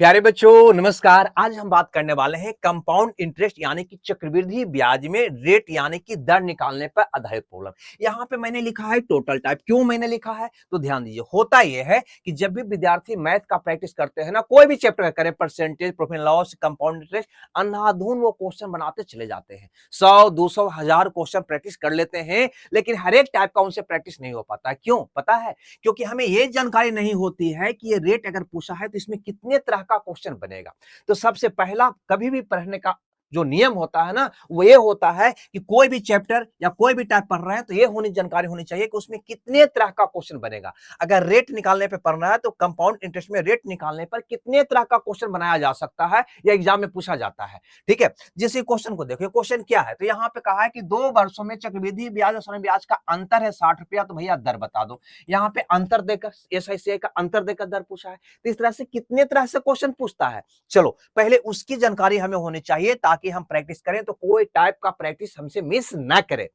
प्यारे बच्चों नमस्कार। आज हम बात करने वाले हैं कंपाउंड इंटरेस्ट यानी कि चक्रवृद्धि ब्याज में रेट यानी कि दर निकालने पर आधारित प्रॉब्लम। यहाँ पे मैंने लिखा है टोटल टाइप। क्यों मैंने लिखा है तो ध्यान दीजिए। होता यह है कि जब भी विद्यार्थी मैथ का प्रैक्टिस करते हैं ना, कोई भी चैप्टर करें, percentage, profit and loss, compound interest, अंधाधुन वो क्वेश्चन बनाते चले जाते हैं। 100, 200, 1000 क्वेश्चन प्रैक्टिस कर लेते हैं, लेकिन हर एक टाइप का उनसे प्रैक्टिस नहीं हो पाता। क्यों पता है? क्योंकि हमें ये जानकारी नहीं होती है कि ये रेट अगर पूछा है तो इसमें कितने तरह का क्वेश्चन बनेगा। तो सबसे पहला कभी भी पढ़ने का जो नियम होता है ना, वो ये होता है कि कोई भी चैप्टर या कोई भी टाइप पढ़ रहे हैं तो ये जानकारी होनी चाहिए कि उसमें कितने तरह का क्वेश्चन बनेगा। अगर रेट निकालने पे पढ़ना है तो कंपाउंड इंटरेस्ट में रेट निकालने पर कितने तरह का क्वेश्चन बनाया जा सकता है या एग्जाम में पूछा जाता है। ठीक है, जिस क्वेश्चन को देखिए, क्वेश्चन क्या है तो यहाँ पे कहा है कि 2 वर्षों में चक्रवृद्धि ब्याज और सामान्य ब्याज का अंतर है 60 रुपया, तो भैया दर बता दो। यहाँ पे अंतर देकर एसआईसीआई का अंतर देकर दर पूछा है। तो इस तरह से कितने तरह से क्वेश्चन पूछता है, चलो पहले उसकी जानकारी हमें होनी चाहिए ताकि हम प्रैक्टिस करें तो कोई टाइप का प्रैक्टिस हमसे मिस ना करे।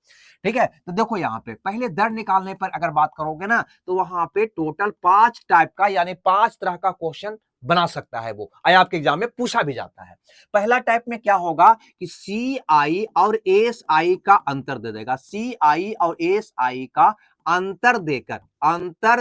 ठीक है, तो देखो यहाँ पे पहले दर निकालने पर अगर बात करोगे ना तो वहां पे टोटल 5 टाइप का यानी 5 तरह का क्वेश्चन बना सकता है वो, आपके एग्जाम में पूछा भी जाता है। पहला टाइप में क्या होगा कि सी आई और एस आई का अंतर दे देगा। सी आई और एस आई का अंतर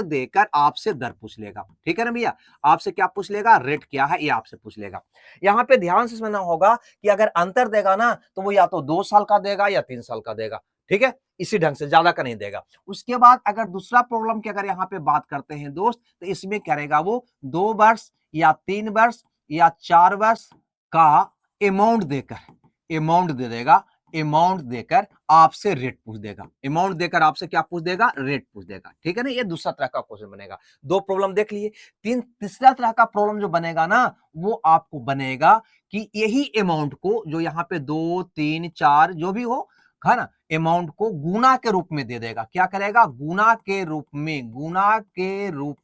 देकर आपसे दर पूछ लेगा। ठीक है ना भैया, आपसे क्या पूछ लेगा, रेट क्या है ये आपसे पूछ लेगा। यहां पे ध्यान से समझना होगा कि अगर अंतर देगा ना तो वो या तो 2 साल का देगा या 3 साल का देगा। ठीक है, इसी ढंग से, ज्यादा का नहीं देगा। उसके बाद अगर दूसरा प्रॉब्लम की अगर यहाँ पे बात करते हैं दोस्त, तो इसमें करेगा वो 2 वर्ष या 3 वर्ष या 4 वर्ष का अमाउंट दे देगा। अमाउंट देकर आपसे रेट पूछ देगा। अमाउंट देकर आपसे क्या पूछ देगा, रेट पूछ देगा। ठीक है ना, ये दूसरा तरह का क्वेश्चन बनेगा। 2 प्रॉब्लम देख लिए। तीसरा तरह का प्रॉब्लम जो बनेगा ना, वो आपको बनेगा कि यही अमाउंट को जो यहाँ पे 2, 3, 4 जो भी हो, है ना, अमाउंट को गुना के रूप में दे देगा। क्या करेगा, गुना के रूप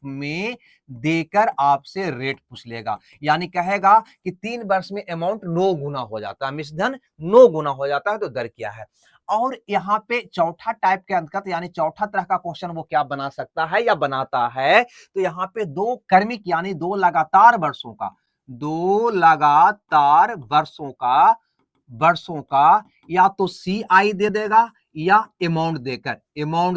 में देकर आपसे रेट पूछ लेगा। यानी कहेगा कि 3 वर्ष में अमाउंट 9 गुना हो जाता है, मिश्रधन 9 गुना हो जाता है, तो दर क्या है। और यहाँ पे चौथा टाइप के अंतर्गत यानी चौथा तरह का क्वेश्चन वो क्या बना सकता है या बनाता है, तो यहाँ पे 2 क्रमिक यानी 2 लगातार वर्षों का या तो सी आई दे देगा या अमाउंट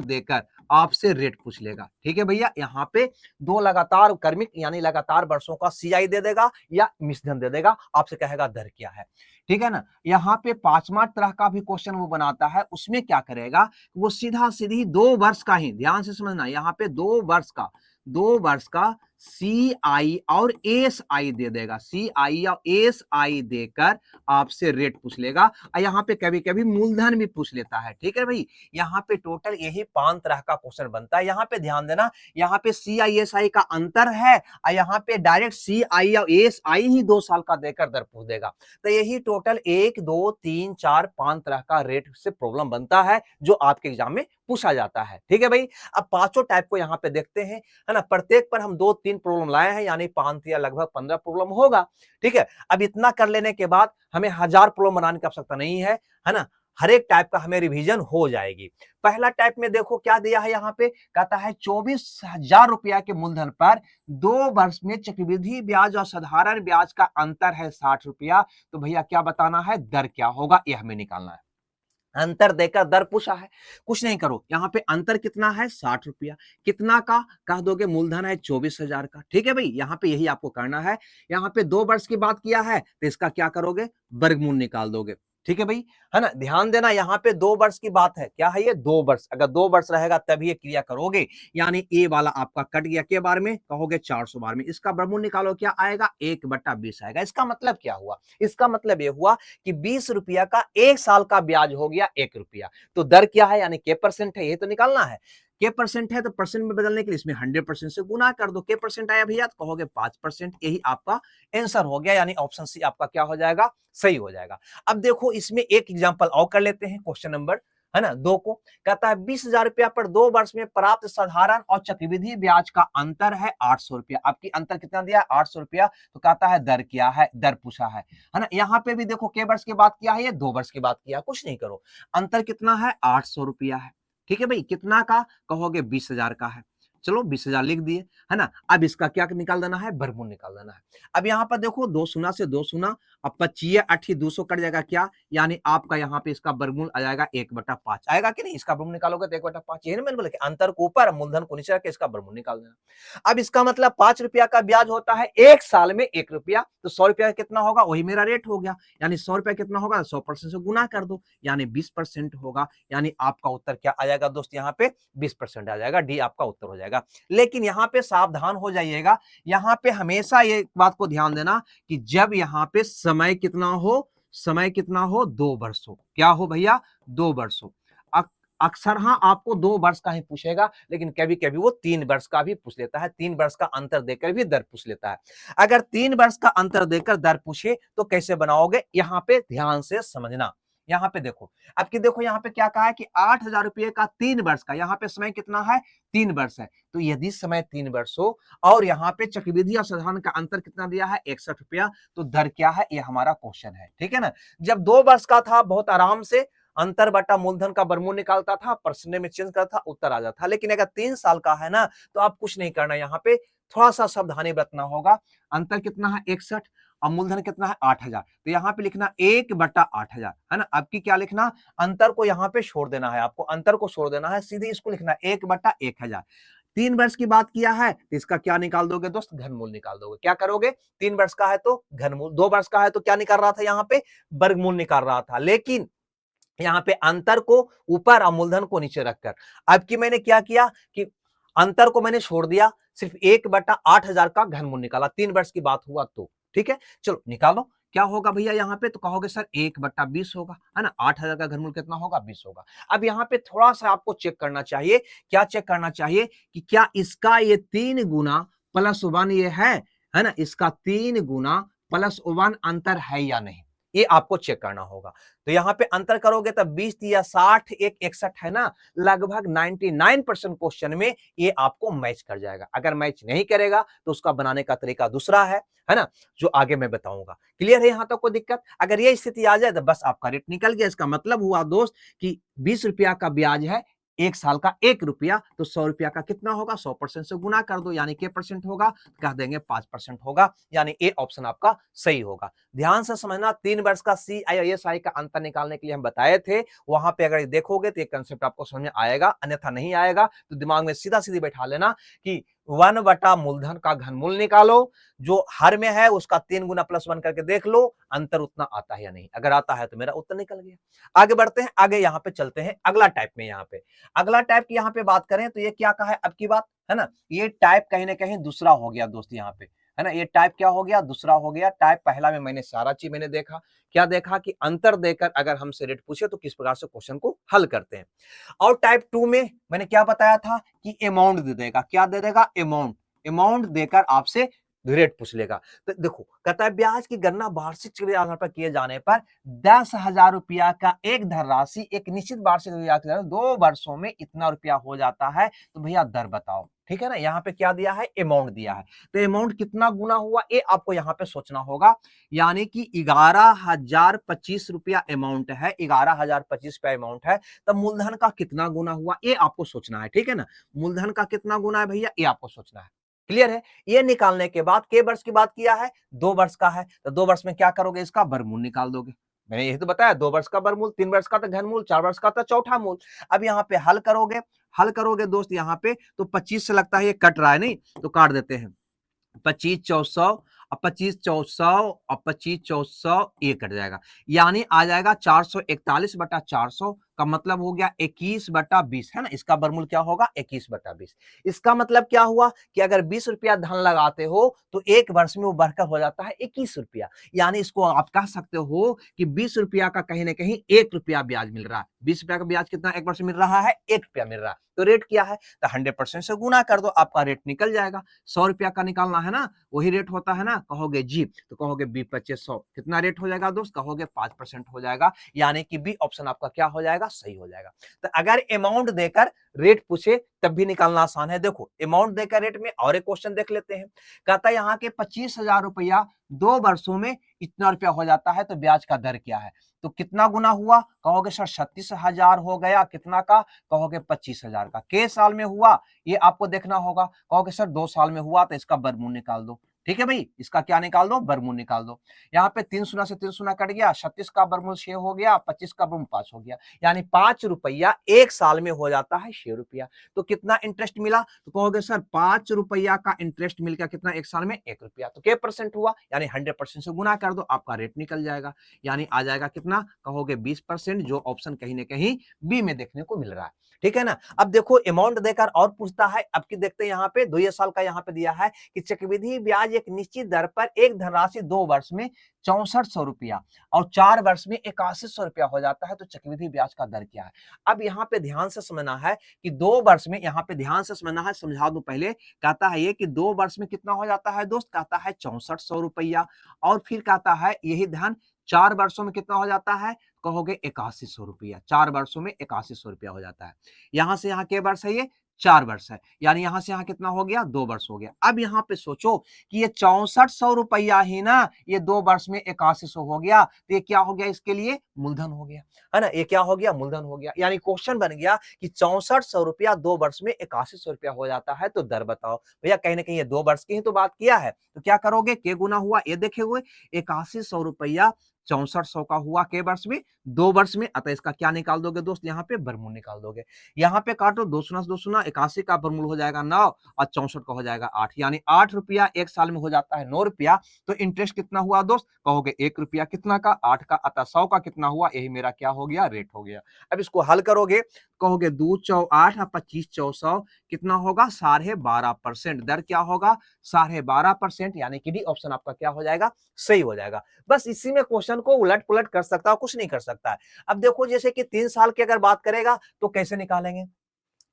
देकर आपसे रेट पूछ लेगा। ठीक है भैया, यहाँ पे 2 लगातार क्रमिक यानी लगातार वर्षों का सी आई दे देगा या मिश्रधन दे देगा, आपसे कहेगा दर क्या है। ठीक है ना, यहाँ पे 5वां तरह का भी क्वेश्चन वो बनाता है। उसमें क्या करेगा, वो सीधा सीधी 2 वर्ष का ही, ध्यान से समझना, यहाँ पे 2 वर्ष का सी आई और एस आई दे देगा। सी आई और एस आई देकर आपसे रेट पूछ लेगा। और यहाँ पे कभी कभी मूलधन भी पूछ लेता है। ठीक है भाई, यहाँ पे टोटल यही 5 तरह का क्वेश्चन बनता है। यहाँ पे ध्यान देना, यहाँ पे सी आई एस आई का अंतर है और यहाँ पे डायरेक्ट सी आई और एस आई ही 2 साल का देकर दर पूछ देगा। तो यही टोटल 1, 2, 3, 4, 5 तरह का रेट से प्रॉब्लम बनता है जो आपके एग्जाम में पूछा जाता है। ठीक है भाई, अब पांचों टाइप को यहाँ पे देखते हैं, है ना। प्रत्येक पर हम 2-3 प्रॉब्लम लाए हैं, यानी 5 या लगभग 15 प्रॉब्लम होगा। ठीक है, अब इतना कर लेने के बाद हमें 1000 प्रॉब्लम बनाने की आवश्यकता नहीं है, है ना। हर एक टाइप का हमें रिवीजन हो जाएगी। पहला टाइप में देखो क्या दिया है, यहाँ पे कहता है 24,000 रुपया के मूलधन पर 2 वर्ष में चक्रवृद्धि ब्याज और साधारण ब्याज का अंतर है 60 रुपया। तो भैया क्या बताना है, दर क्या होगा, यह हमें निकालना है। अंतर देकर दर पूछा है, कुछ नहीं करो, यहाँ पे अंतर कितना है, 60 रुपया। कितना का कह दोगे, मूलधन है 24,000 का। ठीक है भाई, यहाँ पे यही आपको करना है। यहाँ पे 2 वर्ष की बात किया है तो इसका क्या करोगे, वर्गमूल निकाल दोगे। ठीक है भाई, है ना। ध्यान देना, यहाँ पे 2 वर्ष की बात है। क्या है ये, 2 वर्ष। अगर 2 वर्ष रहेगा तभी ये क्रिया करोगे, यानी ए वाला आपका कट गया। के बार में कहोगे, 400 बार में। इसका वर्गमूल निकालो, क्या आएगा, 1/20 आएगा। इसका मतलब क्या हुआ, इसका मतलब ये हुआ कि 20 रुपया का 1 साल का ब्याज हो गया 1 रुपया। तो दर क्या है, यानी के परसेंट है, ये तो निकालना है। के परसेंट है तो परसेंट में बदलने के लिए इसमें 100% से गुना कर दो। के परसेंट आया भैया तो कहोगे 5%। यही आपका आंसर हो गया, यानी ऑप्शन सी आपका क्या हो जाएगा, सही हो जाएगा। अब देखो इसमें एक एग्जांपल और कर लेते हैं, क्वेश्चन नंबर, है ना, 2 को। कहता है 20,000 रुपया पर 2 वर्ष में प्राप्त साधारण और चक्रवृद्धि ब्याज का अंतर है 800 रुपया। आपकी अंतर कितना दिया है, 800 रुपया। तो कहता है दर क्या है, दर पूछा है ना। यहाँ पे भी देखो के वर्ष की बात किया है, ये 2 वर्ष की बात किया, कुछ नहीं करो। अंतर कितना है, 800 रुपया है। ठीक है भाई, कितना का कहोगे, 20,000 का है। चलो 20,000 लिख दिए, है ना। अब इसका क्या निकाल देना है, वर्गमूल निकाल देना है। अब यहाँ पर देखो 2 शून्य से 2 शून्य, अब 25 8 200 कट जाएगा क्या, यानी आपका यहाँ पे इसका वर्गमूल आ जाएगा 1/5 आएगा कि नहीं, इसका वर्गमूल निकालोगे तो 1/5। यही मैंने बोला कि अंतर को ऊपर मूलधन को नीचे रख के इसका वर्गमूल निकाल देना। अब इसका मतलब 5 रुपया का ब्याज होता है 1 साल में 1 रुपया, तो 100 रुपया कितना होगा, वही मेरा रेट हो गया, यानी 100 रुपया कितना होगा, 100% से गुना कर दो, यानी 20% होगा, यानी आपका उत्तर क्या आ जाएगा दोस्त, यहाँ पे 20% आ जाएगा, डी आपका उत्तर हो जाएगा। लेकिन यहाँ पे सावधान हो जाइएगा, यहाँ पे हमेशा ये बात को ध्यान देना कि जब यहाँ पे समय कितना हो, समय कितना हो, 2 वर्ष हो, क्या हो भैया, 2 वर्ष हो। अक्सर हाँ आपको 2 वर्ष का ही पूछेगा, लेकिन कभी कभी वो 3 वर्ष का भी पूछ लेता है, 3 वर्ष का अंतर देकर भी दर पूछ लेता है। अगर 3 वर्ष का अंतर देकर दर पूछे तो कैसे बनाओगे, यहाँ पे ध्यान से समझना। यहाँ पे देखो, अब की देखो यहाँ पे क्या कहा है कि 8,000 रुपये का 3 वर्ष का, यहाँ पे समय कितना है, 3 वर्ष है, तो यदि समय 3 वर्ष हो और यहाँ पे चक्रवृद्धि और साधारण का अंतर कितना दिया है, 61 रुपया, तो दर क्या है, ये हमारा क्वेश्चन है, ठीक है ना। जब 2 वर्ष का था बहुत आराम से अंतर बटा मूलधन का वर्गमूल निकालता था, प्रश्न में चेंज करता था, उत्तर आ जाता था। लेकिन अगर 3 साल का है ना, तो आप कुछ नहीं करना, यहाँ पे थोड़ा सा सावधानी बरतना होगा। अंतर कितना है, 61, और मूलधन कितना है, 8,000, तो यहाँ पे लिखना 1/8,000, है ना। आपकी क्या लिखना, अंतर को यहाँ पे छोड़ देना है, आपको अंतर को छोड़ देना है, सीधे इसको लिखना 1/1000। 3 वर्ष की बात किया है तो इसका क्या निकाल दोगे दोस्त, घनमूल निकाल दोगे। क्या करोगे, 3 वर्ष का है तो घनमूल, 2 वर्ष का है तो क्या निकाल रहा था, यहाँ पे वर्गमूल निकाल रहा था। लेकिन यहाँ पे अंतर को ऊपर और मूलधन को नीचे रखकर, अब की मैंने क्या किया कि अंतर को मैंने छोड़ दिया, सिर्फ 1/8000 का घनमूल निकाला, 3 वर्ष की बात हुआ तो, ठीक है। चलो निकालो, क्या होगा भैया यहाँ पे, तो कहोगे सर 1/20 होगा, है ना, 8,000 का घनमूल कितना होगा, 20 होगा। अब यहाँ पे थोड़ा सा आपको चेक करना चाहिए, क्या चेक करना चाहिए कि क्या इसका ये 3 गुना +1 ये है ना, इसका 3 गुना +1 अंतर है या नहीं, ये आपको चेक करना होगा। तो यहाँ पे अंतर करोगे तब 20 या 60 एक 61 है ना, लगभग 99% क्वेश्चन में ये आपको मैच कर जाएगा। अगर मैच नहीं करेगा तो उसका बनाने का तरीका दूसरा है ना, जो आगे मैं बताऊंगा। क्लियर है यहाँ तक कोई दिक्कत, अगर ये स्थिति आ जाए तो बस आपका रेट निकल गया। इसका मतलब हुआ दोस्त कि 20 रुपया का ब्याज है, 1 साल का 1 रुपया, तो 100 रुपया का कितना होगा, 100% से गुना कर दो, यानी के परसेंट होगा, कह देंगे 5% होगा, यानी ए ऑप्शन आपका सही होगा। ध्यान से समझना, 3 वर्ष का CISI का अंतर निकालने के लिए हम बताए थे, वहां पे अगर देखोगे तो ये कंसेप्ट आपको समझ में आएगा, अन्यथा नहीं आएगा। तो दिमाग में सीधा सीधी बैठा लेना कि 1 बटा मूलधन का घनमूल निकालो, जो हर में है उसका 3 गुना +1 करके देख लो अंतर उतना आता है या नहीं, अगर आता है तो मेरा उत्तर निकल गया। आगे बढ़ते हैं, आगे यहाँ पे चलते हैं अगला टाइप में। यहाँ पे अगला टाइप की यहाँ पे बात करें तो ये क्या कहा है अब की बात, है ना, ये टाइप कहीं ना कहीं दूसरा हो गया दोस्त, यहाँ पे है ना, ये टाइप क्या हो गया, दूसरा हो गया। टाइप पहला में मैंने सारा चीज मैंने देखा, क्या देखा कि अंतर देकर अगर हमसे रेट पूछे तो किस प्रकार से क्वेश्चन को हल करते हैं। और टाइप 2 में मैंने क्या बताया था कि अमाउंट दे देगा, क्या दे देगा, अमाउंट देकर आपसे रेट पूछ लेगा। तो देखो कहता है ब्याज की गणना वार्षिक चक्रवृद्धि आधार पर किए जाने पर 10,000 रुपया का एक धनराशि एक निश्चित वार्षिक 2 वर्षों में इतना रुपया हो जाता है, तो भैया दर बताओ, ठीक है ना। यहाँ पे क्या दिया है, अमाउंट दिया है, तो अमाउंट कितना गुना हुआ ये आपको यहाँ पे सोचना होगा, यानी कि 11,025 रुपया अमाउंट है, 11,025 रुपया अमाउंट है, तब मूलधन का कितना गुना हुआ ये आपको सोचना है, ठीक है ना। मूलधन का कितना गुना है भैया, ये आपको सोचना है। क्लियर है। ये निकालने के बाद के वर्ष की बात किया है, 2 वर्ष का है, तो 2 वर्ष में क्या करोगे, इसका वर्गमूल निकाल दोगे। मैंने यही तो बताया, 2 वर्ष का वर्गमूल, 3 वर्ष का तो घनमूल, 4 वर्ष का तो चौथा मूल। अब यहाँ पे हल करोगे दोस्त, यहाँ पे तो 25 से लगता है ये कट रहा है, नहीं तो काट देते हैं, 25 400 और 25 400 और 25 400 ये कट जाएगा, यानी आ जाएगा 441/400 का मतलब हो गया 21/20, है ना। इसका वर्गमूल क्या होगा, 21/20। इसका मतलब क्या हुआ कि अगर 20 रुपया धन लगाते हो तो 1 वर्ष में वो बढ़कर हो जाता है 21 रुपया, यानी इसको आप कह सकते हो कि 20 रुपया का कहीं ना कहीं 1 रुपया ब्याज मिल रहा है। 20 रुपया का ब्याज कितना 1 वर्ष में मिल रहा है, 1 रुपया मिल रहा है, तो रेट क्या है, तो 100% से गुना कर दो, आपका रेट निकल जाएगा। 100 रुपया का निकालना है ना, वही रेट होता है ना, कहोगे जी, तो कहोगे 20 25 100 कितना रेट हो जाएगा दोस्त, कहोगे 5% हो जाएगा, यानी कि बी ऑप्शन आपका क्या हो जाएगा, सही हो जाएगा। तो अगर अमाउंट देकर रेट पूछे तब भी निकालना आसान है। देखो अमाउंट देकर रेट में और एक क्वेश्चन देख लेते हैं। कहता है यहाँ के 25,000 रुपया 2 वर्षों में इतना रुपया हो जाता है तो ब्याज का दर क्या है। तो कितना गुना हुआ, कहोगे सर 36,000 हो गया, कितना का, कहोगे 25,000 का। के साल में हुआ ये आपको देखना होगा, कहोगे सर 2 साल में हुआ तो इसका वर्गमूल निकाल दो। ठीक है भाई, इसका क्या निकाल दो, वर्गमूल निकाल दो। यहाँ पे 3 शून्य से 3 शून्य कट गया, 36 का वर्गमूल 6 हो गया, 25 का वर्गमूल 5 हो गया, यानी 5 रुपया 1 साल में हो जाता है 6 रुपया। तो कितना इंटरेस्ट मिला, तो कहोगे सर 5 रुपया का इंटरेस्ट मिल गया, कितना 1 साल में 1 रुपया। तो क्या परसेंट हुआ, यानी 100% से गुना कर दो, आपका रेट निकल जाएगा, यानी आ जाएगा कितना, कहोगे 20%, जो ऑप्शन कहीं ना कहीं बी में देखने को मिल रहा है। ठीक है ना। अब देखो अमाउंट देकर और पूछता है, अब की देखते हैं यहाँ पे 2 साल का यहाँ पे दिया है कि चक्रवृद्धि ब्याज एक निश्चित दर पर एक धनराशि 2 वर्ष में 6400 रुपया और 4 वर्ष में 8100 रुपया हो जाता है, तो चक्रवृद्धि ब्याज का दर क्या है। अब यहाँ पे ध्यान से समझना है कि 2 वर्ष में, यहाँ पे ध्यान से समझना है, समझा दूं पहले। कहता है ये कि 2 वर्ष में कितना हो जाता है दोस्त, कहता है 6400 रुपया, और फिर कहता है यही ध्यान 4 वर्षों में कितना हो जाता है, कहोगे 8100 रुपया। 4 वर्षों में 8100 रुपया हो जाता है। यहां से यहाँ के वर्ष है, ये 4 वर्ष है, यानी यहां से यहां कितना हो गया, 2 वर्ष हो गया। अब यहाँ पे सोचो कि ये 6400 रुपया ही ना, ये 2 वर्ष में 8100 हो गया, तो ये क्या हो गया, इसके लिए मूलधन हो गया, है ना। ये क्या हो गया, मूलधन हो गया। यानी क्वेश्चन बन गया कि 6400 रुपया 2 वर्ष में 8100 रुपया हो जाता है, तो दर बताओ। भैया कहीं ना कहीं ये 2 वर्ष की ही तो बात किया है, तो क्या करोगे, के गुना हुआ, ये देखे हुए 8100 रुपया 6400 का हुआ के वर्ष में, 2 वर्ष में, अतः इसका क्या निकाल दोगे दोस्त, यहाँ पे वर्गमूल निकाल दोगे। यहाँ पे काटो, 2 शून्य से 2 शून्य, 81 का वर्गमूल हो जाएगा 9 और 64 का हो जाएगा 8, यानी 8 रुपया 1 साल में हो जाता है 9 रुपया। तो इंटरेस्ट कितना हुआ दोस्त, कहोगे 1 रुपया, कितना का, 8 का, अतः 100 का कितना हुआ, यही मेरा क्या हो गया, रेट हो गया। अब इसको हल करोगे, कहोगे 2 चौ 8 और 25 चौ 100, कितना होगा, 12.5%। दर क्या होगा, 12.5%, यानी कि डी ऑप्शन आपका क्या हो जाएगा, सही हो जाएगा। बस इसी में क्वेश्चन को उलट पुलट कर सकता है, कुछ नहीं कर सकता है। अब देखो जैसे कि 3 साल की अगर बात करेगा तो कैसे निकालेंगे।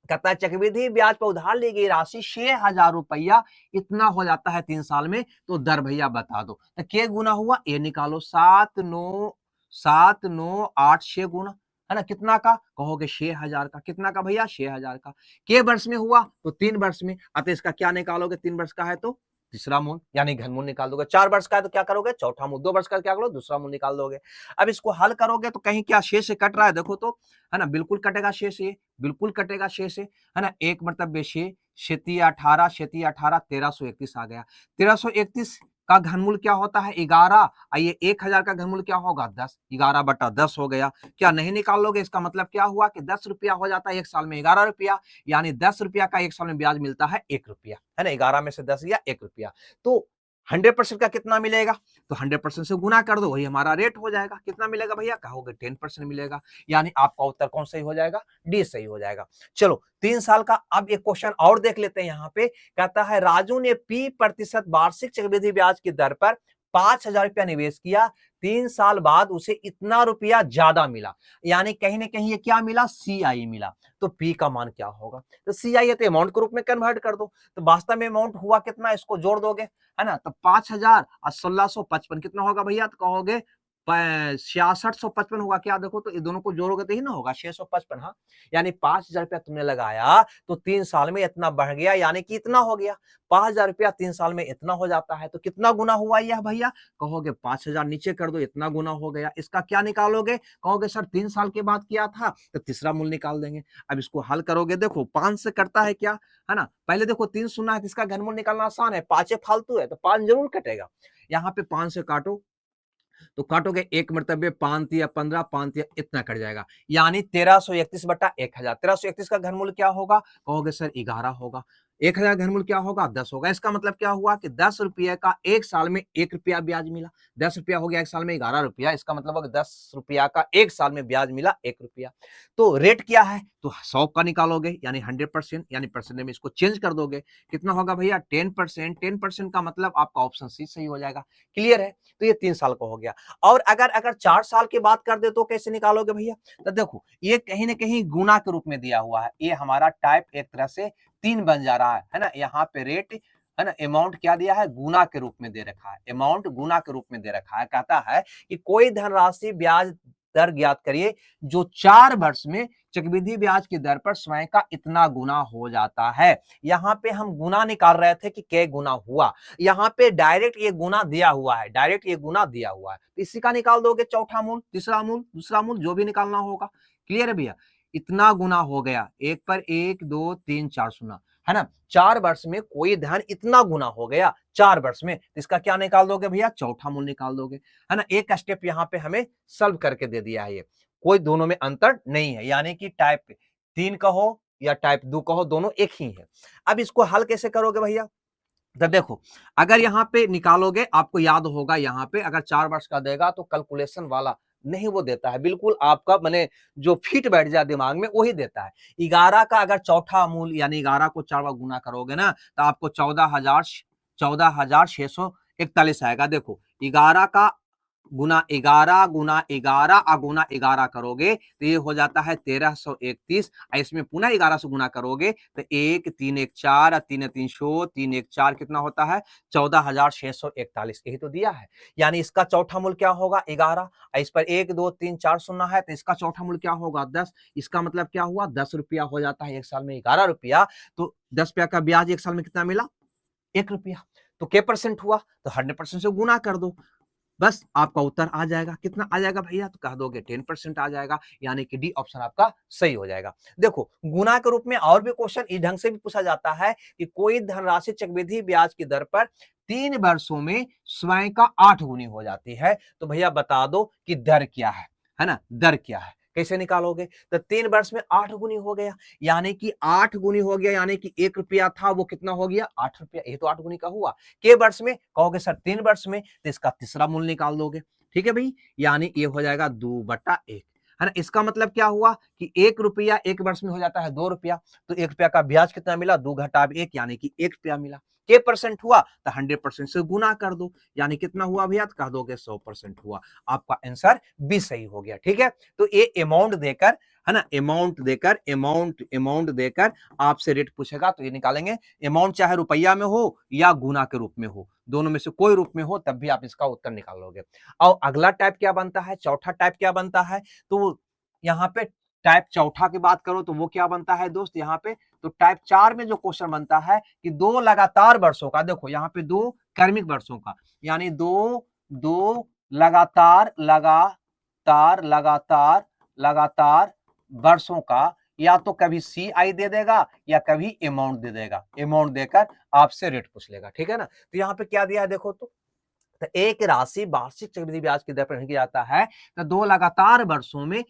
कहता है चक्रवृद्धि ब्याज पर उधार ली गई राशि 6,000 रुपया इतना हो जाता है 3 साल में, तो दर भैया बता दो। तो क्या गुना हुआ, ये निकालो, 7,9,8 गुना, है ना, कितना का, कहोगे 6,000 का, कितना का भैया, 6,000 का। के वर्ष में हुआ, तो 3 वर्ष में, अतः इसका क्या निकालोगे, 3 वर्ष का है तो तीसरा मूल, यानी घनमूल निकाल दोगे। 4 वर्ष का है तो क्या करोगे, चौथा मूल। 2 वर्ष का क्या करो, दूसरा मूल निकाल दोगे। अब इसको हल करोगे तो कहीं क्या शेष से कट रहा है, देखो तो, है ना, बिल्कुल कटेगा शेष, ये बिल्कुल कटेगा शेष से, है ना। एक मतलब 6 शेती 18 शेती 18, 1331 आ गया। 1331 का घनमूल क्या होता है, 11। आइए 1000 का घनमूल क्या होगा, 10, 11/10 हो गया। क्या नहीं निकाल लोगे, इसका मतलब क्या हुआ कि 10 रुपया हो जाता है 1 साल में 11 रुपया, यानी 10 रुपया का 1 साल में ब्याज मिलता है 1 रुपया, है ना। 11 में से 10 गया 1 रुपया, तो 100% का कितना मिलेगा, तो 100% से गुना कर दो, वही हमारा रेट हो जाएगा। कितना मिलेगा भैया, कहोगे 10% मिलेगा, यानी आपका उत्तर कौन सही हो जाएगा, डी सही हो जाएगा। चलो 3 साल का अब एक क्वेश्चन और देख लेते हैं। यहाँ पे कहता है राजू ने P% वार्षिक चक्रवृद्धि ब्याज की दर पर 5,000 रुपया निवेश किया, 3 साल बाद उसे इतना रुपया ज्यादा मिला, यानी कहीं ना कहीं ये क्या मिला, CI मिला। तो P का मान क्या होगा, तो CI है तो अमाउंट के रूप में कन्वर्ट कर दो। तो वास्तव में अमाउंट हुआ कितना, इसको जोड़ दोगे, है ना। तो 5,000 और 1655 कितना होगा भैया, तो कहोगे 6655 होगा क्या, देखो तो ये दोनों को जोड़ोगे तो ही ना होगा 655। हाँ, यानी 5,000 रुपया तुमने लगाया तो 3 साल में इतना बढ़ गया, यानी कि इतना हो गया। 5,000 रुपया 3 साल में इतना हो जाता है, तो कितना गुना हुआ यह भैया, कहोगे 5,000 नीचे कर दो, इतना गुना हो गया। इसका क्या निकालोगे, कहोगे सर 3 साल के बाद किया था, तो तीसरा मूल निकाल देंगे। अब इसको हल करोगे, देखो 5 से करता है क्या, है ना। पहले देखो 3 सुना है, इसका घनमूल निकालना आसान है, 5 फालतू है तो 5 जरूर कटेगा। यहाँ पे 5 से काटो, तो काटोगे 1 मरतबे 5 या 15, 5 या इतना कट जाएगा, यानी 1331/1000। 1331 का घनमूल क्या होगा, कहोगे सर 11 होगा। 1000 घनमूल क्या होगा, 10 होगा। इसका मतलब क्या हुआ कि 10 रुपये का 1 साल में 1 रुपया ब्याज मिला। 10 रुपया हो गया 1 साल में 11 रुपया, इसका मतलब होगा 10 रुपया का 1 साल में ब्याज मिला 1 रुपया। तो रेट क्या है, तो 100 का निकालोगे, यानी 100%, यानी परसेंट में इसको चेंज कर दोगे, कितना होगा भैया 10%। 10% का मतलब आपका ऑप्शन सी सही हो जाएगा। क्लियर है, तो ये 3 साल का हो गया। और अगर 4 साल की बात कर दे तो कैसे निकालोगे भैया, तो देखो ये कहीं ना कहीं गुना के रूप में दिया हुआ है, ये हमारा टाइप एक तरह से 3 बन जा रहा है ना। यहाँ पे रेट, है ना, अमाउंट क्या दिया है, गुना के रूप में दे रखा है, अमाउंट गुना के रूप में दे रखा है। कहता है कि कोई धनराशि ब्याज दर ज्ञात करिए जो 4 वर्ष में चक्रवृद्धि ब्याज की दर पर स्वयं का इतना गुना हो जाता है। यहाँ पे हम गुना निकाल रहे थे कि क्या गुना हुआ, यहाँ पे डायरेक्ट ये गुना दिया हुआ है, डायरेक्ट ये गुना दिया हुआ है, तो इसी का निकाल दोगे, चौथा मूल, तीसरा मूल, दूसरा मूल, जो भी निकालना होगा। क्लियर है भैया, इतना गुना हो गया, एक पर 1 2 3 4 सुना है ना, 4 वर्ष में कोई धन इतना गुना हो गया 4 वर्ष में, तो इसका क्या निकाल दोगे भैया, चौथा मूल निकाल दोगे, है ना। एक स्टेप यहाँ पे हमें सॉल्व करके दे दिया है, ये कोई दोनों में अंतर नहीं है, यानी कि टाइप 3 कहो या टाइप 2 कहो, दोनों एक ही है। अब इसको हल कैसे करोगे भैया, तो देखो, अगर यहाँ पे निकालोगे, आपको याद होगा यहाँ पे अगर 4 वर्ष का देगा तो कैलकुलेशन वाला नहीं वो देता है, बिल्कुल आपका माने जो फिट बैठ जाए दिमाग में वही देता है। 11 का अगर चौथा मूल यानी 11 को 4 बार गुना करोगे ना, तो आपको 14,641 आएगा। देखो 11 का गुना 11 गुना 11 गुना 11 करोगे तो ये हो जाता है 1331, इसमें पुनः 11 से गुना करोगे तो 1 3 1 4 3 3 शो 3 1 4 कितना होता है 14,641, यही तो दिया है। यानी इसका चौथा मूल क्या होगा 11, इस पर 1 2 3 4 सुनना है तो इसका चौथा मूल क्या होगा 10, इसका मतलब क्या हुआ 10 रुपया हो जाता है, एक साल में 11 रुपया, तो 10 रुपया का ब्याज एक साल में कितना मिला 1 रुपया, तो क्या परसेंट हुआ, तो 100% से गुना कर दो, बस आपका उत्तर आ जाएगा। कितना आ जाएगा भैया, तो कह दोगे 10% आ जाएगा, यानी कि डी ऑप्शन आपका सही हो जाएगा। देखो गुना के रूप में और भी क्वेश्चन इस ढंग से भी पूछा जाता है कि कोई धनराशि चक्रवृद्धि ब्याज की दर पर 3 वर्षों में स्वयं का 8 गुनी हो जाती है, तो भैया बता दो कि दर क्या है ना, दर क्या है, कैसे निकालोगे, तो 3 वर्ष में 8 गुनी हो गया, यानी कि 8 गुनी हो गया, यानी कि 1 रुपया था वो कितना हो गया 8 रुपया, ये तो 8 गुनी का हुआ। के वर्ष में कहोगे सर 3 वर्ष में, तो इसका तीसरा मूल निकाल दोगे, ठीक है भाई, यानी ये हो जाएगा 2/1, है ना। इसका मतलब क्या हुआ कि 1 रुपया 1 वर्ष में हो जाता है 2 रुपया, तो 1 रुपया का ब्याज कितना मिला 2 घटा 1, यानी कि 1 रुपया मिला। के परसेंट हुआ तो 100% से गुना कर दो, यानी कितना हुआ भैया, तो कह दोगे 100% हुआ, आपका आंसर बी सही हो गया, ठीक है। तो ये अमाउंट देकर, है ना, अमाउंट देकर आपसे रेट पूछेगा तो ये निकालेंगे, अमाउंट चाहे रुपया में हो या गुना के रूप में हो, दोनों में से कोई रूप में हो तब भी आप इसका उत्तर निकालोगे। और अगला टाइप क्या बनता है, चौथा टाइप क्या बनता है, तो यहाँ पे टाइप चौथा की बात करो तो वो क्या बनता है दोस्त, यहाँ पे तो टाइप 4 में जो क्वेश्चन बनता है कि 2 लगातार वर्षों का, देखो यहाँ पे 2 क्रमिक वर्षों का, यानी 2 लगातार वर्षों का, या तो कभी CI दे देगा या कभी अमाउंट दे देगा, अमाउंट देकर आपसे रेट पूछ लेगा, ठीक है ना। तो यहाँ पे क्या दिया है देखो, तो एक राशि वार्षिक चक्रवृद्धि ब्याज की दर पर किया जाता है, तो 2 लगातार वर्षों में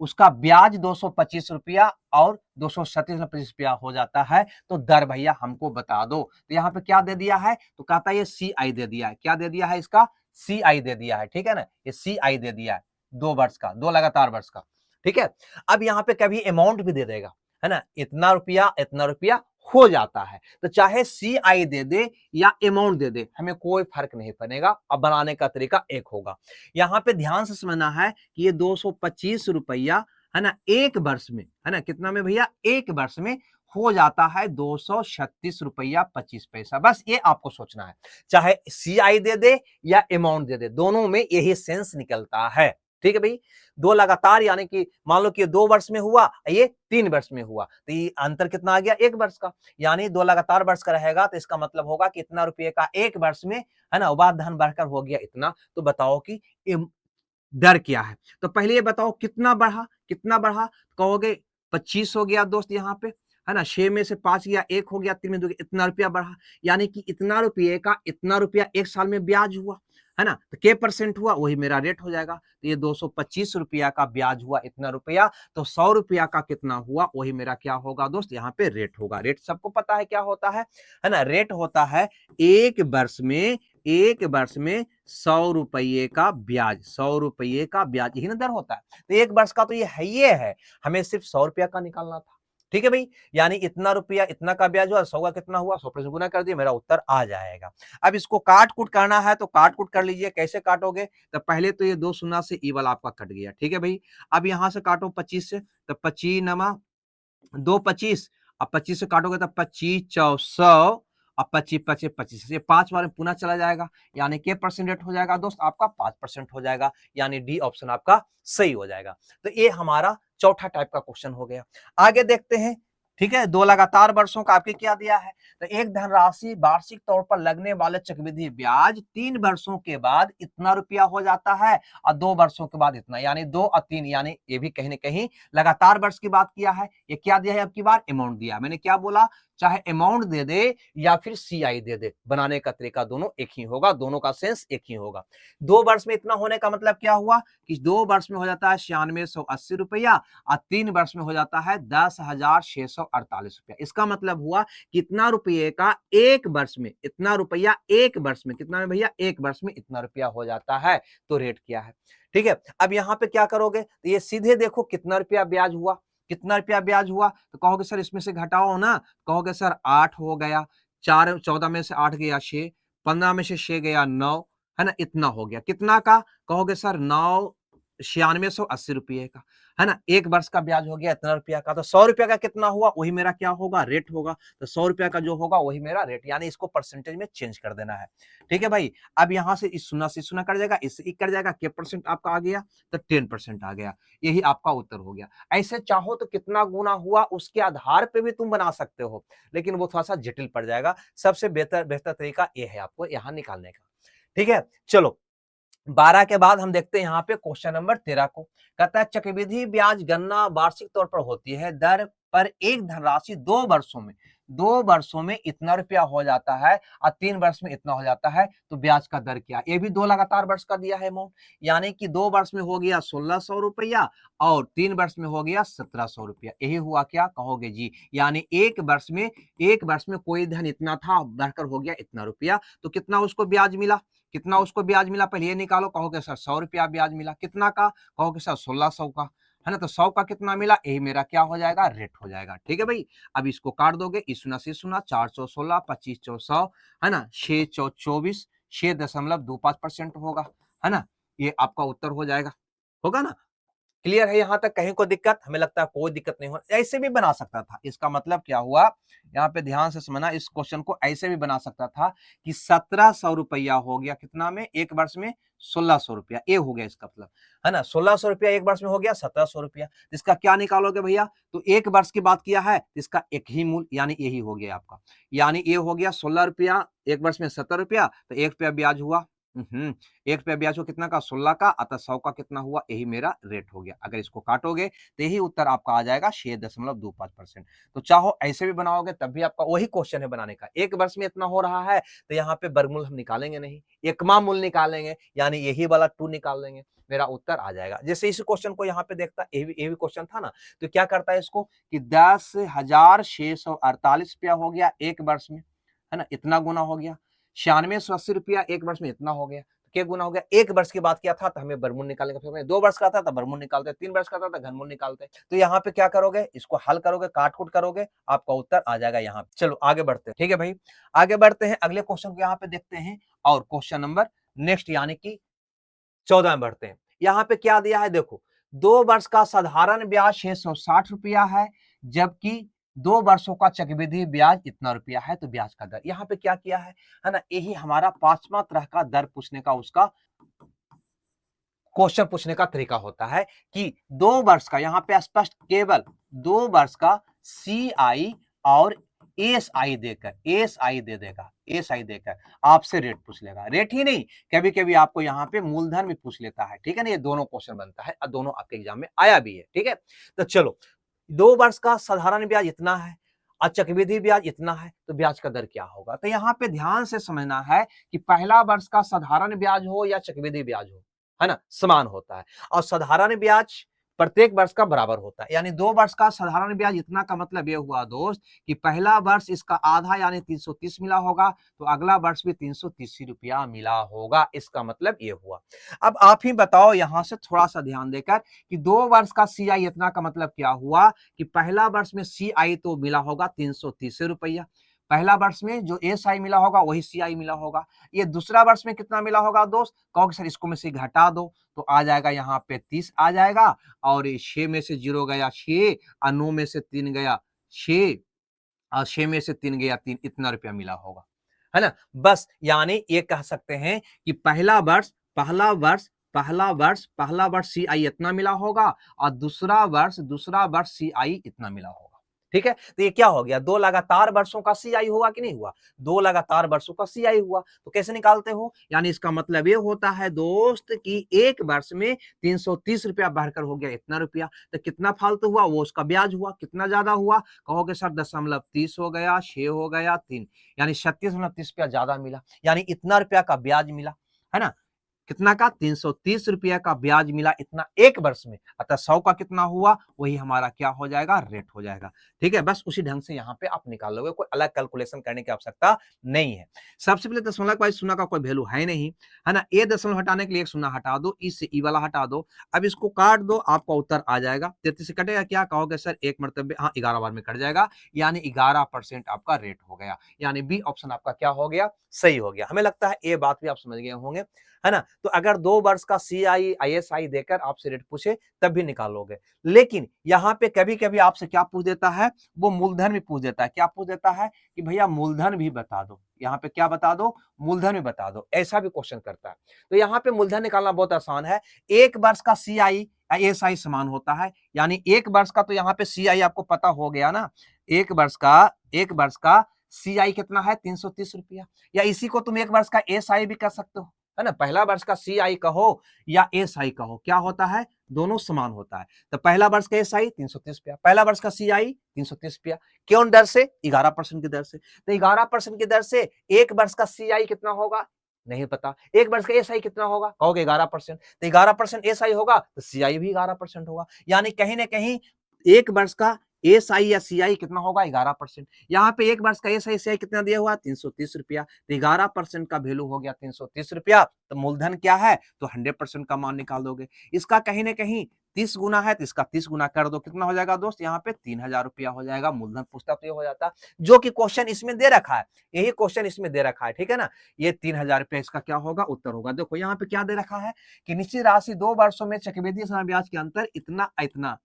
उसका ब्याज 225 रुपया और 237 रुपया हो जाता है, तो दर भैया हमको बता दो। तो यहाँ पे क्या दे दिया है, तो कहता है ये CI दे दिया है, क्या दे दिया है, इसका CI दे दिया है, ठीक है ना, ये CI दे दिया है 2 वर्ष का, 2 लगातार वर्ष का, ठीक है। अब यहाँ पे कभी अमाउंट भी दे देगा, है ना, इतना रुपया हो जाता है, तो चाहे CI दे दे या अमाउंट दे दे, हमें कोई फर्क नहीं पड़ेगा, अब बनाने का तरीका एक होगा। यहाँ पे ध्यान से समझना है कि ये 225 रुपया, है ना, एक वर्ष में, है ना, कितना में भैया, एक वर्ष में हो जाता है 236 रुपया 25 पैसा, बस ये आपको सोचना है, चाहे CI दे दे या अमाउंट दे दे, दोनों में यही सेंस निकलता है, ठीक है भाई। 2 लगातार यानी कि मान लो कि 2 वर्ष में हुआ, ये 3 वर्ष में हुआ, तो ये अंतर कितना आ गया 1 वर्ष का, यानी 2 लगातार वर्ष का रहेगा तो इसका मतलब होगा कि इतना रुपये का 1 वर्ष में, है ना, बाद धन बढ़कर हो गया इतना, तो बताओ कि दर क्या है। तो पहले ये बताओ कितना बढ़ा, कहोगे 25 हो गया दोस्त, यहाँ पे है ना, 6 में से 5 गया, 1 हो गया, 3 में 2 इतना रुपया बढ़ा, यानी कि इतना रुपया एक साल में ब्याज हुआ, है ना, तो के परसेंट हुआ वही मेरा रेट हो जाएगा, तो ये 225 रुपया का ब्याज हुआ इतना रुपया, तो 100 रुपया का कितना हुआ वही मेरा क्या होगा दोस्त, यहाँ पे रेट होगा। रेट सबको पता है क्या होता है ना, रेट होता है एक वर्ष में 100 रुपये का ब्याज, 100 रुपये का ब्याज, यही ना दर होता है, तो एक वर्ष का तो ये है, हमें सिर्फ 100 रुपया का निकालना था, ठीक है भाई, यानी इतना रुपया इतना का ब्याज हुआ, 100 का कितना हुआ 100 से गुना कर दिया, मेरा उत्तर आ जाएगा। अब इसको काट कूट करना है तो काट कूट कर लीजिए, कैसे काटोगे, तो पहले तो ये 2 शून्य से ई वाला आपका कट गया, ठीक है भाई। अब यहाँ से काटो 25 से, तो 25 नमा 2 25, अब 25 से काटोगे तो 25 400 अब 25 25 25 ये 5 बार में पुनः चला जाएगा, यानी के परसेंट रेट हो जाएगा दोस्त आपका 5% हो जाएगा, यानी डी ऑप्शन आपका सही हो जाएगा। तो ये हमारा चौथा टाइप का क्वेश्चन हो गया। आगे देखते हैं, ठीक है, दो लगातार वर्षों का आपके क्या दिया है, तो एक धनराशि वार्षिक तौर पर लगने वाले चक्रवृद्धि ब्याज 3 वर्षों के बाद इतना रुपया हो जाता है और 2 वर्षों के बाद इतना, यानी 2 और 3, यानी ये भी कहीं ना कहीं लगातार वर्ष की बात किया है। ये क्या दिया है, अब की बार अमाउंट दिया। मैंने क्या बोला, चाहे अमाउंट दे दे या फिर सीआई दे दे, बनाने का तरीका दोनों एक ही होगा, दोनों का सेंस एक ही होगा। 2 वर्ष में इतना होने का मतलब क्या हुआ कि 2 वर्ष में हो जाता है 9680 रुपया और 3 वर्ष में हो जाता है 10,648 रुपया। इसका मतलब हुआ कितना रुपये का एक वर्ष में, इतना रुपया एक वर्ष में, कितना में भैया, एक वर्ष में इतना रुपया हो जाता है, तो रेट क्या है। ठीक है, अब यहां पे क्या करोगे, तो ये सीधे देखो कितना रुपया ब्याज हुआ, कितना रुपया ब्याज हुआ, तो कहोगे सर इसमें से घटाओ ना, कहोगे सर 8 हो गया, 4 14 में से 8 गया 6, 15 में से 6 गया 9, है ना, इतना हो गया, कितना का, कहोगे सर 9 9680 रुपये का, है ना, एक वर्ष का ब्याज हो गया इतना रुपया का, तो 100 रुपया का कितना हुआ, वही मेरा क्या होगा, रेट होगा। तो 100 रुपया का जो होगा वही मेरा रेट, यानी इसको परसेंटेज में चेंज कर देना है। ठीक है भाई, अब यहां से इस शून्य से शून्य कट जाएगा, इससे एक कट जाएगा, के परसेंट आपका आ गया, तो 10% आ गया, यही आपका उत्तर हो गया। ऐसे चाहो तो कितना गुना हुआ उसके आधार पे भी तुम बना सकते हो, लेकिन वो थोड़ा सा जटिल पड़ जाएगा। सबसे बेहतर तरीका ये है आपको यहाँ निकालने का। ठीक है, चलो 12 के बाद हम देखते हैं यहाँ पे क्वेश्चन नंबर 13 को। कहता है चक्रवृद्धि ब्याज गणना वार्षिक तौर पर होती है, दर पर एक धनराशि 2 वर्षों में इतना रुपया हो जाता है और 3 वर्ष में इतना हो जाता है, तो ब्याज का दर क्या। ये भी 2 लगातार वर्ष का दिया है अमाउंट, यानी कि 2 वर्ष में हो गया 1600 रुपया और 3 वर्ष में हो गया 1700 रुपया। यही हुआ क्या, कहोगे जी, यानी एक वर्ष में कोई धन इतना था, बढ़कर हो गया इतना रुपया, तो कितना उसको ब्याज मिला, कितना उसको ब्याज मिला, पहले ये निकालो, कहोगे सर 100 रुपया ब्याज मिला, कितना का, कहोगे सर 1600 का, है ना, तो 100 का कितना मिला, यही मेरा क्या हो जाएगा, रेट हो जाएगा। ठीक है भाई, अब इसको काट दोगे, इस शून्य से शून्य, 4 चौ 16, 25 चौ 100, है ना, 6 चौ 24, 6.25% होगा, है ना, ये आपका उत्तर हो जाएगा, होगा ना। क्लियर है यहाँ तक, कहीं को दिक्कत, हमें लगता है कोई दिक्कत नहीं हो, ऐसे भी बना सकता था। इसका मतलब क्या हुआ, यहाँ पे ध्यान से समझना, इस क्वेश्चन को ऐसे भी बना सकता था कि 1700 रुपया हो गया कितना में, एक वर्ष में 1600 रुपया, ये हो गया इसका मतलब, है ना, 1600 रुपया एक वर्ष में हो गया 1700 रुपया। इसका क्या निकालोगे भैया, तो एक वर्ष की बात किया है, इसका एक ही मूल, यानी यही हो गया आपका, यानी ये हो गया 16 रुपया, एक वर्ष में 70 रुपया, तो 1 रुपया ब्याज हुआ, 1 रुपया ब्याज हो कितना का, 16 का, अतः 100 का कितना हुआ, यही मेरा रेट हो गया। अगर इसको काटोगे तो यही उत्तर आपका आ जाएगा 6.25%। तो चाहो ऐसे भी बनाओगे तब भी आपका वही क्वेश्चन है बनाने का, एक वर्ष में इतना हो रहा है, तो यहाँ पे वर्गमूल हम निकालेंगे नहीं, एकमा मूल निकालेंगे, यानी यही वाला 2 निकाल लेंगे, मेरा उत्तर आ जाएगा। जैसे इस क्वेश्चन को यहाँ पे देखता, ये भी क्वेश्चन था ना, तो क्या करता है इसको कि 10,648 रुपया हो गया एक वर्ष में, है ना, इतना गुना हो गया, 9680 रुपया एक वर्ष में इतना हो गया, क्या गुना हो गया, एक वर्ष की बात किया था तो हमें वर्गमूल निकालने का, 2 वर्ष का था तो वर्गमूल निकालते, 3 वर्ष का था तो घनमूल निकालते। तो यहाँ पे क्या करोगे, इसको हल करोगे, काट कूट करोगे, आपका उत्तर आ जाएगा यहाँ पे। चलो आगे बढ़ते हैं, ठीक है भाई, आगे बढ़ते हैं, अगले क्वेश्चन को यहाँ पे देखते हैं, और क्वेश्चन नंबर नेक्स्ट यानी कि 14 में बढ़ते हैं। यहाँ पे क्या दिया है देखो, 2 वर्ष का साधारण ब्याज 660 रुपया है, जबकि 2 वर्षों का चक्रवृद्धि ब्याज इतना रुपया है, तो ब्याज का दर यहाँ पे क्या किया है ना, यही हमारा 5वां तरह का दर पूछने का, उसका क्वेश्चन पूछने का तरीका होता है कि 2 वर्ष का, यहाँ पे स्पष्ट केवल 2 वर्ष का सीआई और एसआई देकर, एसआई दे देगा, एसआई देकर आपसे रेट पूछ लेगा। रेट ही नहीं, कभी कभी आपको यहाँ पे मूलधन भी पूछ लेता है, ठीक है ना, ये दोनों क्वेश्चन बनता है और दोनों आपके एग्जाम में आया भी है। ठीक है, तो चलो 2 वर्ष का साधारण ब्याज इतना है और चक्रवृद्धि ब्याज इतना है, तो ब्याज का दर क्या होगा। तो यहाँ पे ध्यान से समझना है कि पहला वर्ष का साधारण ब्याज हो या चक्रवृद्धि ब्याज हो, है ना, समान होता है, और साधारण ब्याज प्रत्येक वर्ष का बराबर होता है, यानी 2 वर्ष का साधारण ब्याज इतना का मतलब ये हुआ दोस्त कि पहला वर्ष इसका आधा यानी 330 मिला होगा, तो अगला वर्ष भी 330 रुपया मिला होगा, इसका मतलब ये हुआ। अब आप ही बताओ यहां से थोड़ा सा ध्यान देकर कि 2 वर्ष का सीआई इतना का मतलब क्या हुआ कि पहला वर्ष में सीआई तो मिला होगा 330 रुपया, पहला वर्ष में जो एसआई मिला होगा वही सीआई मिला होगा। ये दूसरा वर्ष में कितना मिला होगा दोस्त, कहोगे सर इसको में से घटा दो, तो आ जाएगा यहाँ पे 30 आ जाएगा, और 6 में से 0 गया 6 और 9 में से 3 गया 6, और 6 में से 3 गया 3, इतना रुपया मिला होगा, है ना? बस यानी ये कह सकते हैं कि पहला वर्ष सीआई इतना मिला होगा और दूसरा वर्ष सीआई इतना मिला होगा। ठीक है? तो ये क्या हो गया? 2 लगातार वर्षों का सीआई हुआ कि नहीं हुआ? 2 लगातार वर्षों का सीआई हुआ। तो कैसे निकालते हो? यानी इसका मतलब ये होता है दोस्त कि एक वर्ष में 330 रुपया बढ़कर हो गया इतना रुपया। तो कितना फालतू हुआ? वो उसका ब्याज हुआ। कितना ज्यादा हुआ? कहोगे सर 0.30 हो गया, 6 हो गया, 3, यानी 36.30 रुपया ज्यादा मिला, यानी इतना रुपया का ब्याज मिला, है ना? कितना का? 330 रुपया का ब्याज मिला, इतना एक वर्ष में। अतः 100 का कितना हुआ? वही हमारा क्या हो जाएगा? रेट हो जाएगा। ठीक है? बस उसी ढंग से यहाँ पे आप निकाल लोगे, कोई अलग कैलकुलेशन करने की आवश्यकता नहीं है। सबसे पहले दशमलव के बाद शून्य का कोई वैल्यू है नहीं, है ना? ये दशमलव हटाने के लिए एक शून्य हटा दो, इससे ई वाला हटा दो। अब इसको काट दो, आपका उत्तर आ जाएगा। 33 से कटेगा क्या? कहोगे सर एक मरतबे, हाँ 11 बार में कट जाएगा, यानी 11% आपका रेट हो गया, यानी बी ऑप्शन आपका क्या हो गया? सही हो गया। हमें लगता है ये बात भी आप समझ गए होंगे, है ना? तो अगर 2 वर्ष का सीआई, आईएसआई देकर आपसे रेट पूछे तब भी निकालोगे। लेकिन यहाँ पे कभी-कभी आपसे क्या पूछ देता है? वो मूलधन भी पूछ देता है। क्या पूछ देता है? कि भैया मूलधन भी बता दो। यहाँ पे क्या बता दो? मूलधन भी बता दो। ऐसा भी क्वेश्चन करता है। तो यहाँ पे मूलधन निकालना बहुत आसान है। 1 वर्ष का सीआई, आईएसआई समान होता है। यानी 1 वर्ष का तो यहाँ पे सीआई आपको पता हो गया ना। 1 वर्ष का सीआई कितना है? 330 रुपया। या इसी को तुम 1 वर्ष का एसआई भी कर सकते हो, है ना? पहला वर्ष का सीआई कहो या एसआई कहो, क्या होता है? दोनों समान होता है। तो पहला वर्ष का एसआई 330 रुपया, पहला वर्ष का सीआई 330 रुपया। क्यों दर से? 11% की दर से। तो 11% की दर से 1 वर्ष का सीआई कितना होगा? नहीं पता। 1 वर्ष का एसआई कितना होगा? कहोगे 11%। तो 11% एसआई होगा तो सीआई भी 11% होगा। यानी कहीं ना कहीं 1 वर्ष का एसआई या सीआई कितना होगा? 11%। यहाँ पे 1 वर्ष का एसआई सीआई कितना दिया हुआ? 330 रुपया। तो 11% का वैल्यू हो गया 330 रुपया। तो मूलधन क्या है? तो 100% का मान निकाल दोगे। इसका कहीं ना कहीं 30 गुना है तो इसका 30 गुना कर दो, कितना हो जाएगा दोस्त? यहाँ पे 3000 रुपया हो जाएगा। मूलधन पूछता तो ये हो जाता, जो कि क्वेश्चन इसमें दे रखा है, यही क्वेश्चन इसमें दे रखा है। ठीक है ना? ये 3000 रुपया इसका क्या होगा? उत्तर होगा। देखो यहाँ पे क्या दे रखा है कि निश्चित राशि 2 वर्षों में चक्रवृद्धि समय ब्याज के अंतर इतना इतना,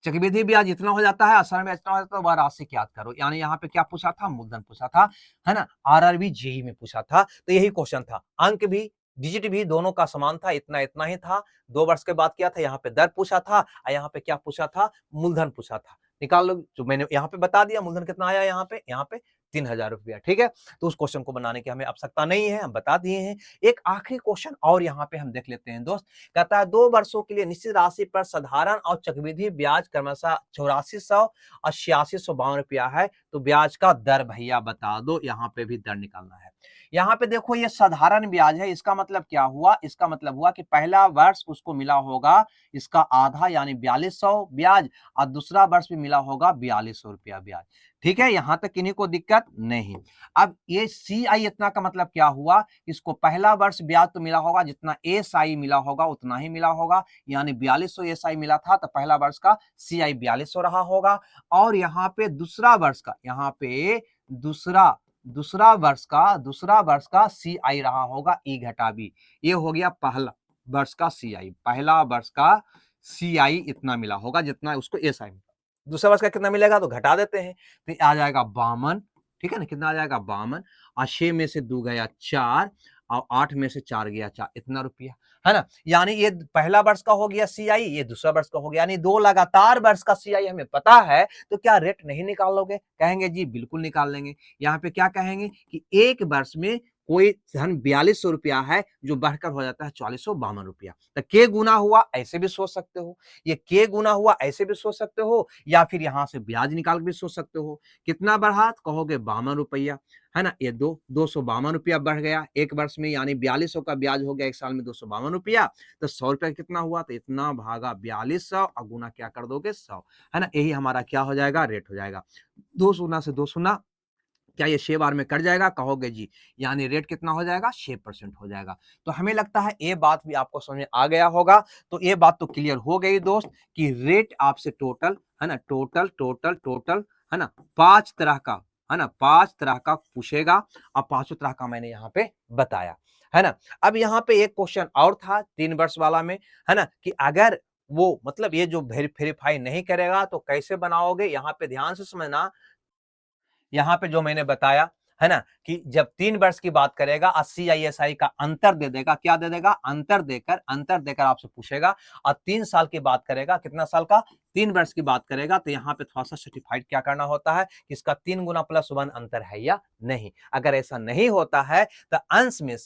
चक्रवृद्धि ब्याज इतना हो जाता है, असल में इतना हो जाता है, वह राशि याद करो। यानी यहाँ पे क्या पूछा था? मूलधन पूछा था, है ना? आरआरबी जेई में पूछा था, तो यही क्वेश्चन था। अंक भी, डिजिट भी दोनों का समान था, इतना इतना ही था। 2 वर्ष के बाद क्या था? यहाँ पे दर पूछा था और यहाँ पे क्या पूछा था? मूलधन पूछा था। निकाल लो, जो मैंने यहाँ पे बता दिया मूलधन कितना आया यहाँ पे 3000 रुपया। ठीक है? तो उस क्वेश्चन को बनाने की हमें आवश्यकता नहीं है, हम बता दिए हैं। एक आखिरी क्वेश्चन और यहाँ पे हम देख लेते हैं दोस्त। कहता है 2 वर्षों के लिए निश्चित राशि पर साधारण और चक्रवृद्धि ब्याज क्रमशः 8400 और 8652 रुपया है, तो ब्याज का दर भैया बता दो। यहाँ पे भी दर निकालना है। यहाँ पे देखो ये साधारण ब्याज है, इसका मतलब क्या हुआ? इसका मतलब हुआ कि पहला वर्ष उसको मिला होगा इसका आधा यानी 4200 ब्याज, और दूसरा वर्ष भी मिला होगा 4200 रुपया ब्याज। ठीक है? यहां तक किन्हीं को दिक्कत नहीं। अब ये सीआई इतना का मतलब क्या हुआ? इसको पहला वर्ष ब्याज तो मिला होगा, जितना एसआई मिला होगा उतना ही मिला होगा, यानी 4200 एसआई मिला था तो पहला वर्ष का सीआई 4200 रहा होगा। और यहाँ पे दूसरा वर्ष का, यहाँ पे दूसरा वर्ष का सीआई रहा होगा ई घटा बी। ये हो गया पहला वर्ष का सीआई, पहला वर्ष का सीआई इतना मिला होगा जितना उसको एसआई मिला। दूसरा वर्ष का कितना मिलेगा? तो घटा देते हैं, तो आ जाएगा 52। ठीक है ना? कितना आ जाएगा? 52। और 6 में से 2 गया 4 और 8 में से 4 गया 4, इतना रुपया, है ना? यानी ये पहला वर्ष का हो गया सीआई, ये दूसरा वर्ष का हो गया, यानी 2 लगातार वर्ष का सीआई हमें पता है, तो क्या रेट नहीं निकालोगे? कहेंगे जी बिल्कुल निकाल लेंगे। यहाँ पे क्या कहेंगे कि एक वर्ष में कोई धन 4200 रुपया है जो बढ़कर हो जाता है 4452 रुपया। तो के गुना हुआ ऐसे भी सोच सकते हो, ये के गुना हुआ ऐसे भी सोच सकते हो, या फिर यहाँ से ब्याज निकाल के भी सोच सकते हो। कितना बढ़ा? कहोगे 52 रुपया, है ना? ये 252 रुपया बढ़ गया एक वर्ष में, यानी 4200 का ब्याज हो गया एक साल में 252 रुपया। तो 100 रुपया कितना हुआ? तो इतना भागा 4200 और गुना क्या कर दोगे? 100, है ना? यही हमारा क्या हो जाएगा? रेट हो जाएगा। 2 शून्य से 2 शून्य, क्या ये 6 बार में कट जाएगा? कहोगे जी, यानी रेट कितना हो जाएगा? 6% हो जाएगा। तो हमें लगता है ये बात भी आपको समझ में आ गया होगा। तो ये बात तो क्लियर हो गई दोस्त कि रेट आपसे टोटल, है ना, टोटल, है ना, 5 तरह का, है ना, 5 तरह का पूछेगा और पांचों तरह का मैंने यहाँ पे बताया, है ना। अब यहाँ पे एक क्वेश्चन और था 3 वर्ष वाला में, है ना, कि अगर वो मतलब ये जो वेरीफाई नहीं करेगा तो कैसे बनाओगे? यहाँ पे ध्यान से समझना। यहाँ पे जो मैंने बताया है ना कि जब 3 वर्ष की बात करेगा CISI का अंतर दे देगा, क्या दे देगा, अंतर देकर आपसे पूछेगा। और 3 साल की बात करेगा, कितना साल का, 3 वर्ष की बात करेगा, तो यहाँ पे थोड़ा सा सर्टिफाइड क्या करना होता है कि इसका 3 गुना +1 अंतर है या नहीं। अगर ऐसा नहीं होता है तो अंश में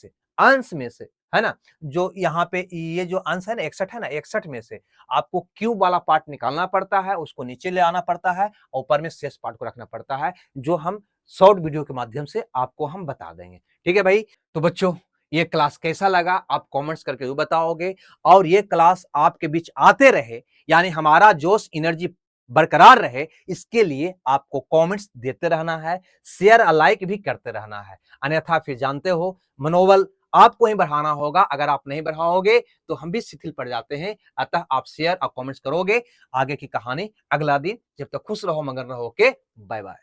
से है ना, जो यहाँ पे ये जो अंश है ना 61 है ना, 61 में से आपको क्यूब वाला पार्ट निकालना पड़ता है, उसको नीचे ले आना पड़ता है और ऊपर में शेष पार्ट को रखना पड़ता है, जो हम शॉर्ट वीडियो के माध्यम से आपको हम बता देंगे। ठीक है भाई, तो बच्चों ये क्लास कैसा लगा आप कमेंट्स करके जरूर बताओगे, और ये क्लास आपके बीच आते रहे, यानी हमारा जोश एनर्जी बरकरार रहे, इसके लिए आपको कमेंट्स देते रहना है, शेयर और लाइक भी करते रहना है। अन्यथा फिर जानते हो मनोबल आपको ही बढ़ाना होगा, अगर आप नहीं बढ़ाओगे तो हम भी शिथिल पड़ जाते हैं। अतः आप शेयर और कमेंट्स करोगे, आगे की कहानी अगला दिन। जब तक खुश रहो मगन रहो के, बाय बाय।